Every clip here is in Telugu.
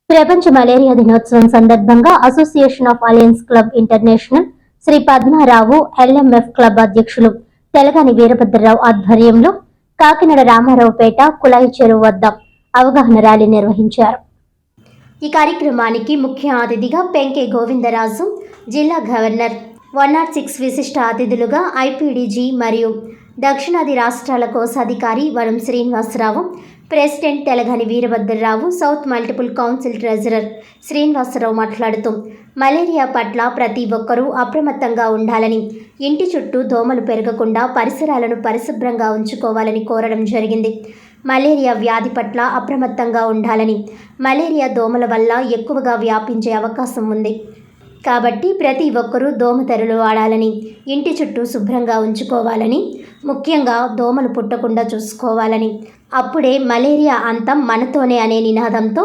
ప్రపంచ మలేరియా దినోత్సవం సందర్భంగా association of alliance club international Shri Padmarao LMF club అధ్యక్షులు తెలగాని వీరభద్రరావు ఆధ్వర్యంలో కాకినాడ రామారావుపేట కుళాయి చెరువు వద్ద అవగాహన ర్యాలీ నిర్వహించారు. ఈ కార్యక్రమానికి ముఖ్య అతిథిగా పెంకే గోవిందరాజు, జిల్లా గవర్నర్, 106 విశిష్ట అతిథులుగా ఐపీడీజీ మరియు దక్షిణాది రాష్ట్రాల కోశాధికారి Varam Srinivasarao, president Telagani Veerabhadrarao, south multiple council treasurer Srinivasarao మాట్లాడుతూ మలేరియా పట్ల ప్రతి ఒక్కరూ అప్రమత్తంగా ఉండాలని, ఇంటి చుట్టూ దోమలు పెరగకుండా పరిసరాలను పరిశుభ్రంగా ఉంచుకోవాలని కోరడం జరిగింది. మలేరియా వ్యాధి పట్ల అప్రమత్తంగా ఉండాలని, మలేరియా దోమల వల్ల ఎక్కువగా వ్యాపించే అవకాశం ఉంది కాబట్టి ప్రతి ఒక్కరూ దోమతెరలు వాడాలని, ఇంటి చుట్టూ శుభ్రంగా ఉంచుకోవాలని, ముఖ్యంగా దోమలు పుట్టకుండా చూసుకోవాలని, అప్పుడే మలేరియా అంతం మనతోనే అనే నినాదంతో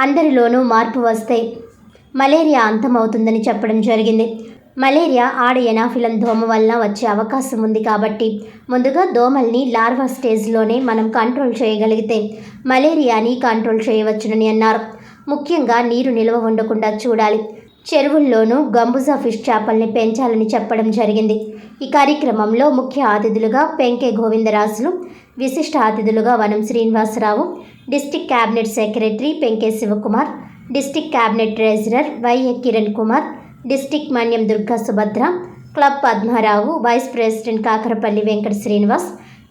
అందరిలోనూ మార్పు వస్తే మలేరియా అంతమవుతుందని చెప్పడం జరిగింది. మలేరియా ఆడ ఎనాఫిలం దోమ వలన వచ్చే అవకాశం ఉంది కాబట్టి ముందుగా దోమల్ని లార్వా స్టేజ్లోనే మనం కంట్రోల్ చేయగలిగితే మలేరియాని కంట్రోల్ చేయవచ్చునని అన్నారు. ముఖ్యంగా నీరు నిల్వ ఉండకుండా చూడాలి. చెరువుల్లోనూ గంబుజా ఫిష్ చేపల్ని పెంచాలని చెప్పడం జరిగింది. ఈ కార్యక్రమంలో ముఖ్య అతిథులుగా పెంకే గోవిందరాజులు, విశిష్ట అతిథులుగా Vanam Srinivasarao, district cabinet secretary Penke Sivakumar, district cabinet treasurer YA Kiran Kumar, district Manyam Durga Subhadra, club Padmarao, vice president Kakarapalli Venkata Srinivas,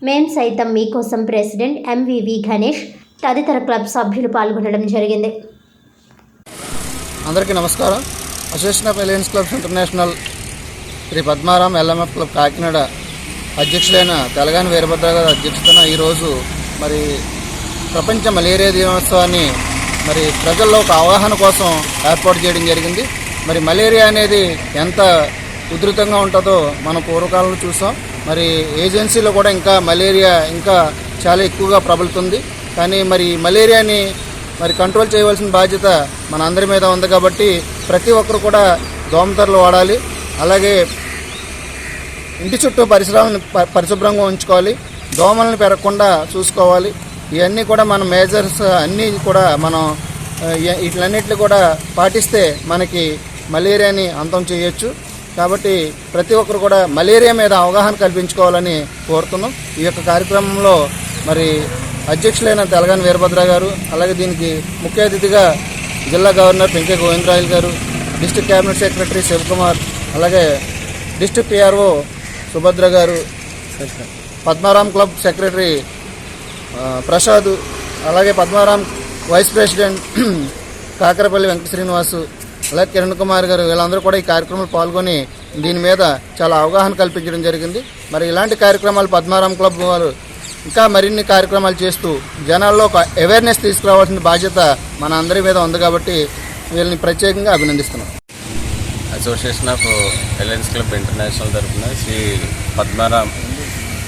మేం సైతం మీకోసం ప్రెసిడెంట్ ఎంవివి గణేష్ తదితర క్లబ్ సభ్యులు పాల్గొనడం జరిగింది. అందరికీ నమస్కారం. Association of alliance clubs international Shri Padmaram LMF club Kakinada అధ్యక్షులైన తెలగాని వీరభద్ర గారి అధ్యక్షతన ఈరోజు మరి ప్రపంచ మలేరియా దినోత్సవాన్ని మరి ప్రజల్లో ఒక అవగాహన కోసం ఏర్పాటు చేయడం జరిగింది. మరి మలేరియా అనేది ఎంత ఉధృతంగా ఉంటుందో మనం పూర్వకాలంలో చూసాం. మరి ఏజెన్సీలో కూడా ఇంకా మలేరియా ఇంకా చాలా ఎక్కువగా ప్రబలుతుంది. కానీ మరి మలేరియాని మరి కంట్రోల్ చేయవలసిన బాధ్యత మన అందరి మీద ఉంది కాబట్టి ప్రతి ఒక్కరు కూడా దోమతెరలు వాడాలి. అలాగే ఇంటి చుట్టూ పరిసరాలను పరిశుభ్రంగా ఉంచుకోవాలి. దోమలను పెరగకుండా చూసుకోవాలి. ఇవన్నీ కూడా మన మేజర్స్ అన్నీ కూడా మనం వీటిలన్నిటిని కూడా పాటిస్తే మనకి మలేరియాని అంతం చేయొచ్చు. కాబట్టి ప్రతి ఒక్కరు కూడా మలేరియా మీద అవగాహన కల్పించుకోవాలని కోరుతున్నాం. ఈ యొక్క కార్యక్రమంలో మరి అధ్యక్షులైన తెలగాని వీరభద్ర గారు, అలాగే దీనికి ముఖ్య అతిథిగా జిల్లా గవర్నర్ పెంకే గోవిందరాజు గారు, డిస్ట్రిక్ట్ క్యాబినెట్ సెక్రటరీ శివకుమార్, అలాగే డిస్ట్రిక్ట్ పిఆర్ఓ సుభద్ర గారు, పద్మారాం క్లబ్ సెక్రటరీ ప్రసాద్, అలాగే పద్మారాం వైస్ ప్రెసిడెంట్ కాకరపల్లి వెంకట శ్రీనివాసు, అలాగే కిరణ్ కుమార్ గారు, వీళ్ళందరూ కూడా ఈ కార్యక్రమంలో పాల్గొని దీని మీద చాలా అవగాహన కల్పించడం జరిగింది. మరి ఇలాంటి కార్యక్రమాలు పద్మారాం క్లబ్ వారు ఇంకా మరిన్ని కార్యక్రమాలు చేస్తూ జనాల్లో ఒక అవేర్నెస్ తీసుకురావాల్సిన బాధ్యత మన అందరి మీద ఉంది కాబట్టి వీళ్ళని ప్రత్యేకంగా అభినందిస్తున్నాం. Association of alliance club international తరఫున శ్రీ పద్మారాం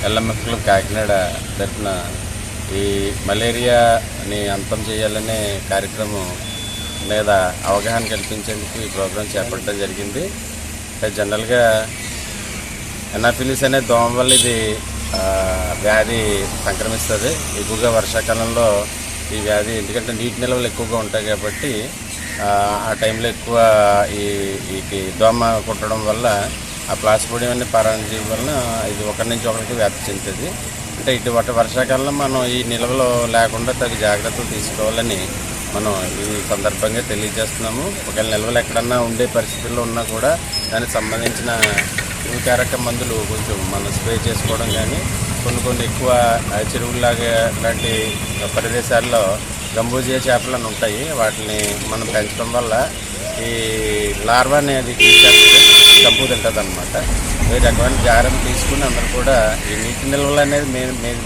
ఎల్ఎంఎఫ్ క్లబ్ కాకినాడ తరఫున ఈ మలేరియాని అంతం చేయాలనే కార్యక్రమం మీద అవగాహన కల్పించేందుకు ఈ ప్రోగ్రాం చేపట్టడం జరిగింది. జనరల్గా ఎనాఫిలిస్ అనే దోమ వల్ల ఇది వ్యాధి సంక్రమిస్తుంది. ఎక్కువగా వర్షాకాలంలో ఈ వ్యాధి, ఎందుకంటే నీటి నిల్వలు ఎక్కువగా ఉంటాయి కాబట్టి ఆ టైంలో ఎక్కువ ఈ దోమ కుట్టడం వల్ల ఆ ప్లాస్మోడియం అనే పరాన్నజీవి వలన ఇది ఒకరి నుంచి ఒకరికి వ్యాప్తి చెందుతుంది. అంటే ఇటువంటి వర్షాకాలంలో మనం ఈ నిల్వలు లేకుండా తగు జాగ్రత్తలు తీసుకోవాలని మనం ఈ సందర్భంగా తెలియజేస్తున్నాము. ఒకవేళ నిల్వలు ఎక్కడన్నా ఉండే పరిస్థితుల్లో ఉన్నా కూడా దానికి సంబంధించిన క్రిమికారక మందులు కొంచెం మనం స్ప్రే చేసుకోవడం కానీ, కొన్ని ఎక్కువ చెరువుల్లాగా లాంటి ప్రదేశాల్లో గంబూజియా చేపలు అని ఉంటాయి, వాటిని మనం పెంచడం వల్ల ఈ లార్వా అనేది గంపు తింటుంది అనమాట. ఈ రకమైన జాగ్రత్తలు తీసుకుని అందరూ కూడా ఈ నీటి నిల్వలు అనేది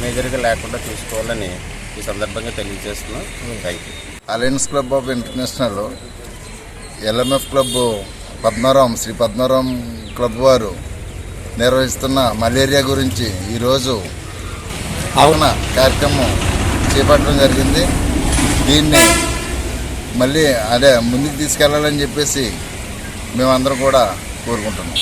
మేజర్గా లేకుండా చూసుకోవాలని ఈ సందర్భంగా తెలియజేస్తున్నాం. Thank you. Alliance club of international LMF club Padmaram Shri Padmaram club వారు నిర్వహిస్తున్న మలేరియా గురించి ఈరోజు అవగాహన కార్యక్రమం చేపట్టడం జరిగింది. దీన్ని మళ్ళీ ముందుకు తీసుకెళ్లాలని చెప్పేసి మేమందరం కూడా కోరుకుంటున్నాం.